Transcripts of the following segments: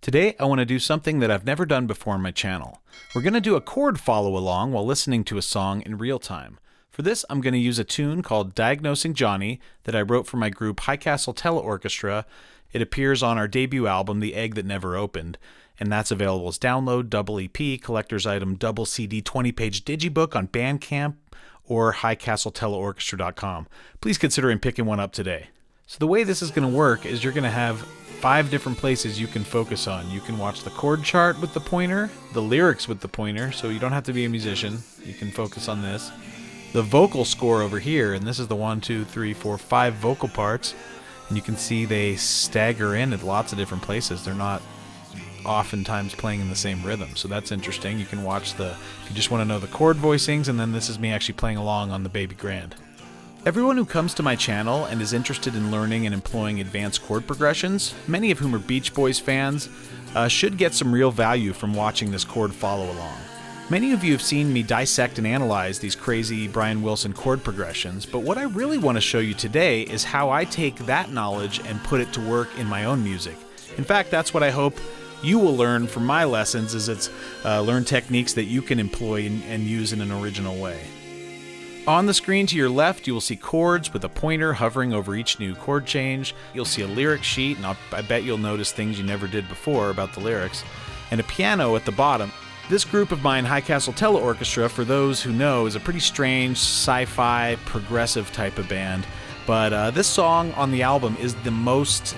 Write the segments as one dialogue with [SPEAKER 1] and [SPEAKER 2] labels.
[SPEAKER 1] Today, I want to do something that I've never done before on my channel. We're going to do a chord follow-along while listening to a song in real time. For this, I'm going to use a tune called Diagnosing Johnny that I wrote for my group High Castle Teleorchestra. It appears on our debut album, The Egg That Never Opened, and that's available as download, double EP, collector's item, double CD, 20-page digibook on Bandcamp or highcastleteleorchestra.com. Please consider picking one up today. So the way this is going to work is you're going to have 5 different places you can focus on. You can watch the chord chart with the pointer, the lyrics with the pointer, so you don't have to be a musician. You can focus on this. The vocal score over here, and this is the 1, 2, 3, 4, 5 vocal parts, and you can see they stagger in at lots of different places. They're not oftentimes playing in the same rhythm, so that's interesting. You can watch if you just want to know the chord voicings, and then this is me actually playing along on the baby grand. Everyone who comes to my channel and is interested in learning and employing advanced chord progressions, many of whom are Beach Boys fans, should get some real value from watching this chord follow-along. Many of you have seen me dissect and analyze these crazy Brian Wilson chord progressions, but what I really want to show you today is how I take that knowledge and put it to work in my own music. In fact, that's what I hope you will learn from my lessons, is learn techniques that you can employ and use in an original way. On the screen to your left, you will see chords with a pointer hovering over each new chord change. You'll see a lyric sheet, and I bet you'll notice things you never did before about the lyrics, and a piano at the bottom. This group of mine, High Castle Teleorchestra, for those who know, is a pretty strange sci-fi progressive type of band, but this song on the album is the most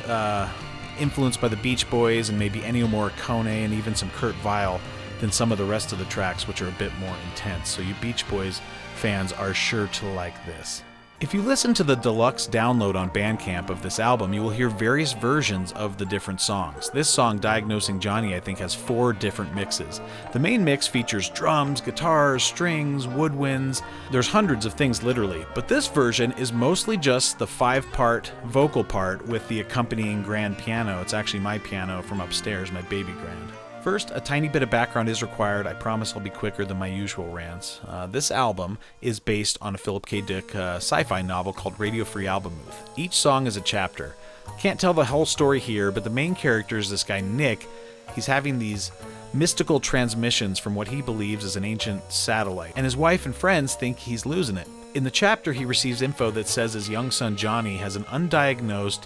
[SPEAKER 1] influenced by the Beach Boys and maybe Ennio Morricone and even some Kurt Weill than some of the rest of the tracks, which are a bit more intense. So you Beach Boys fans are sure to like this. If you listen to the deluxe download on Bandcamp of this album, you will hear various versions of the different songs. This song, Diagnosing Johnny, I think has 4 different mixes. The main mix features drums, guitars, strings, woodwinds. There's hundreds of things literally, but this version is mostly just the 5-part vocal part with the accompanying grand piano. It's actually my piano from upstairs, my baby grand. First, a tiny bit of background is required. I promise I'll be quicker than my usual rants. This album is based on a Philip K. Dick sci-fi novel called Radio Free Albemuth. Each song is a chapter. Can't tell the whole story here, but the main character is this guy Nick. He's having these mystical transmissions from what he believes is an ancient satellite, and his wife and friends think he's losing it. In the chapter, he receives info that says his young son Johnny has an undiagnosed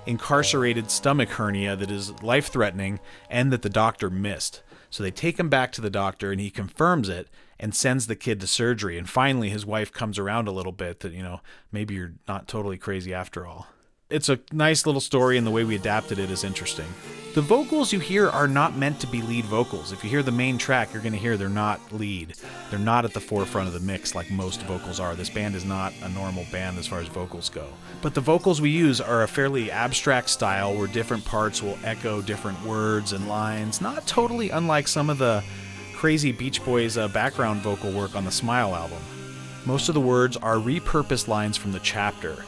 [SPEAKER 1] incarcerated stomach hernia that is life-threatening and that the doctor missed. So they take him back to the doctor and he confirms it and sends the kid to surgery. And finally his wife comes around a little bit that, maybe you're not totally crazy after all. It's a nice little story, and the way we adapted it is interesting. The vocals you hear are not meant to be lead vocals. If you hear the main track, you're going to hear they're not lead. They're not at the forefront of the mix like most vocals are. This band is not a normal band as far as vocals go. But the vocals we use are a fairly abstract style where different parts will echo different words and lines, not totally unlike some of the crazy Beach Boys background vocal work on the Smile album. Most of the words are repurposed lines from the chapter.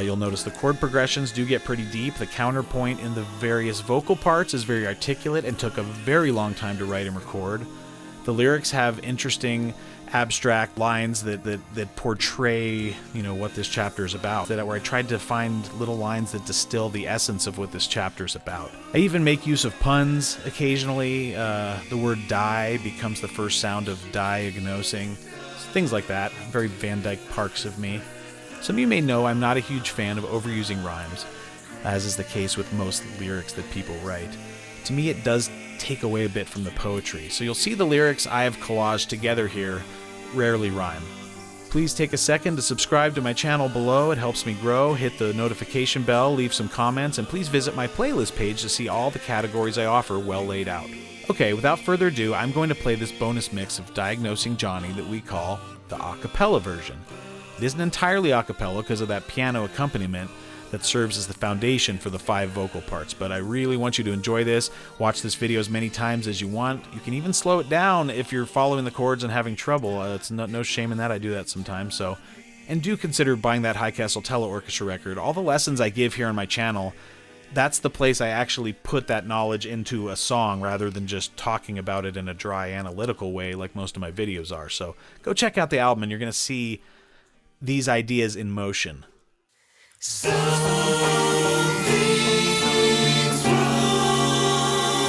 [SPEAKER 1] You'll notice the chord progressions do get pretty deep. The counterpoint in the various vocal parts is very articulate and took a very long time to write and record. The lyrics have interesting abstract lines that portray, what this chapter is about. Where I tried to find little lines that distill the essence of what this chapter is about. I even make use of puns occasionally. The word die becomes the first sound of diagnosing. Things like that. Very Van Dyke Parks of me. Some of you may know I'm not a huge fan of overusing rhymes, as is the case with most lyrics that people write. To me, it does take away a bit from the poetry. So you'll see the lyrics I have collaged together here rarely rhyme. Please take a second to subscribe to my channel below. It helps me grow. Hit the notification bell, leave some comments, and please visit my playlist page to see all the categories I offer well laid out. Okay, without further ado, I'm going to play this bonus mix of Diagnosing Johnny that we call the a cappella version. It isn't entirely a cappella because of that piano accompaniment that serves as the foundation for the 5 vocal parts, but I really want you to enjoy this. Watch this video as many times as you want. You can even slow it down if you're following the chords and having trouble. It's no shame in that. I do that sometimes. And do consider buying that High Castle Teleorchestra record. All the lessons I give here on my channel, that's the place I actually put that knowledge into a song rather than just talking about it in a dry analytical way like most of my videos are. So go check out the album and you're going to see these ideas in motion.
[SPEAKER 2] Something's wrong.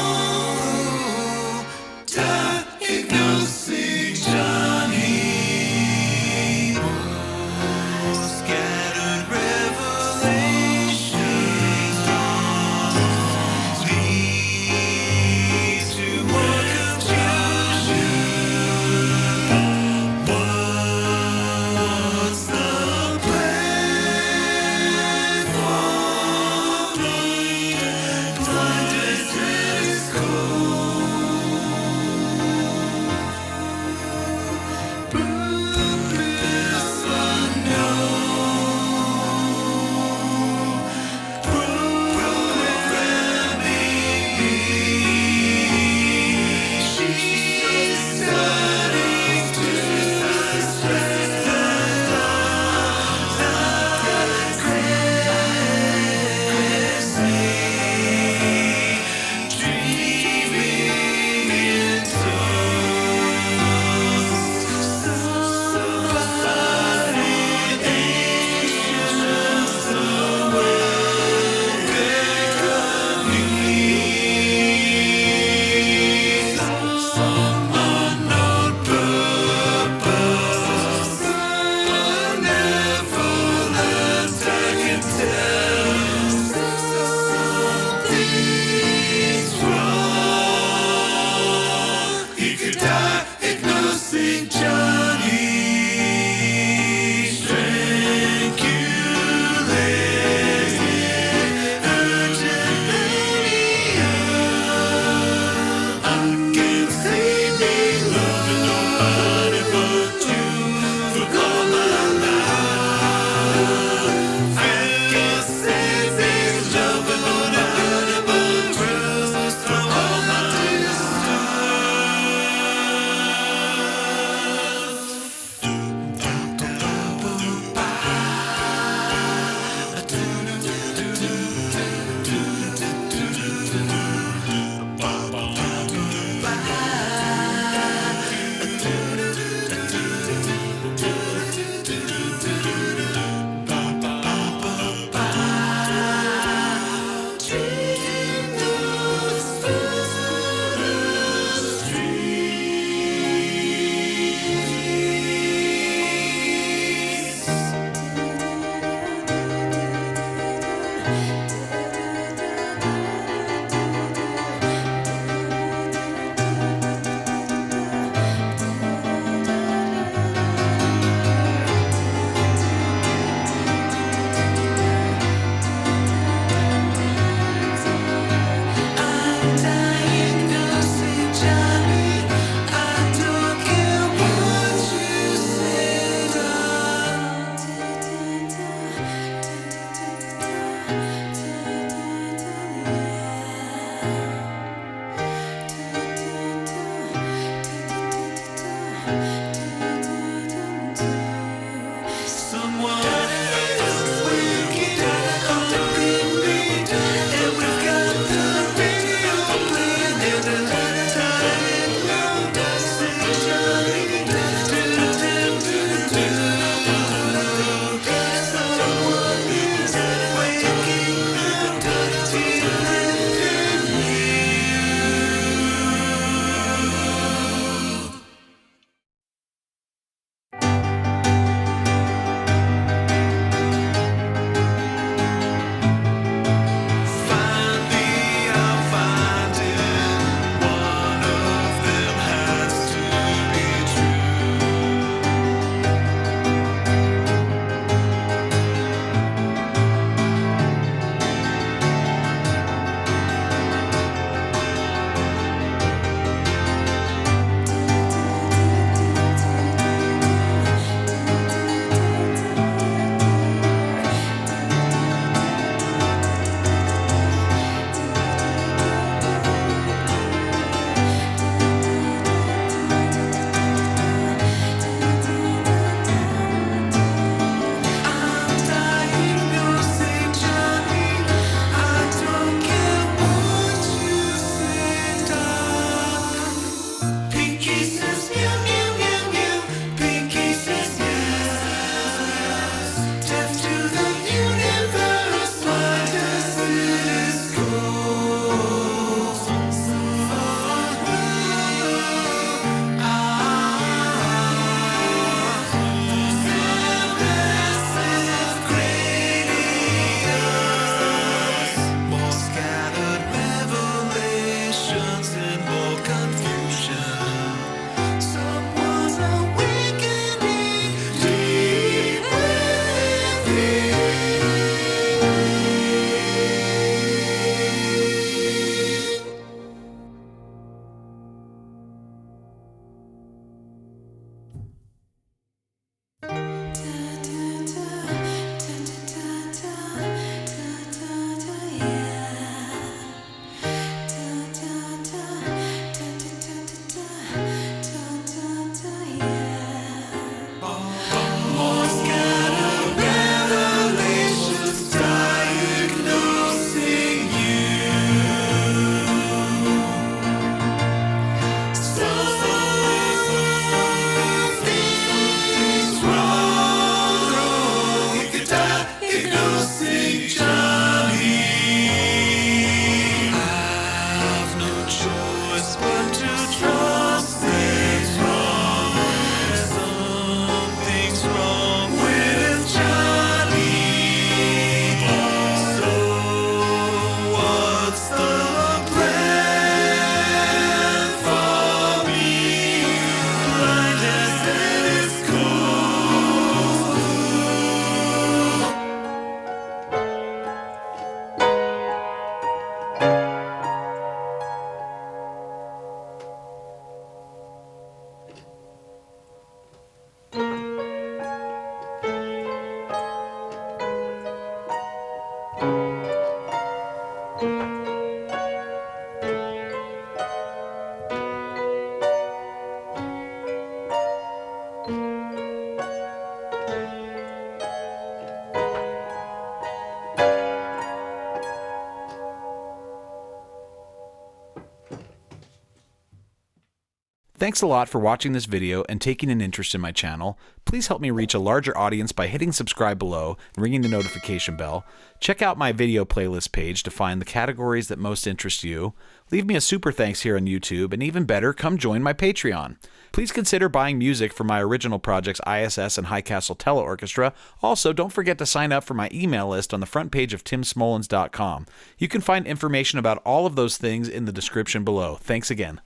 [SPEAKER 1] Thanks a lot for watching this video and taking an interest in my channel. Please help me reach a larger audience by hitting subscribe below and ringing the notification bell. Check out my video playlist page to find the categories that most interest you. Leave me a super thanks here on YouTube, and even better, come join my Patreon. Please consider buying music for my original projects ISS and High Castle Teleorchestra. Also, don't forget to sign up for my email list on the front page of timsmolens.com. You can find information about all of those things in the description below. Thanks again.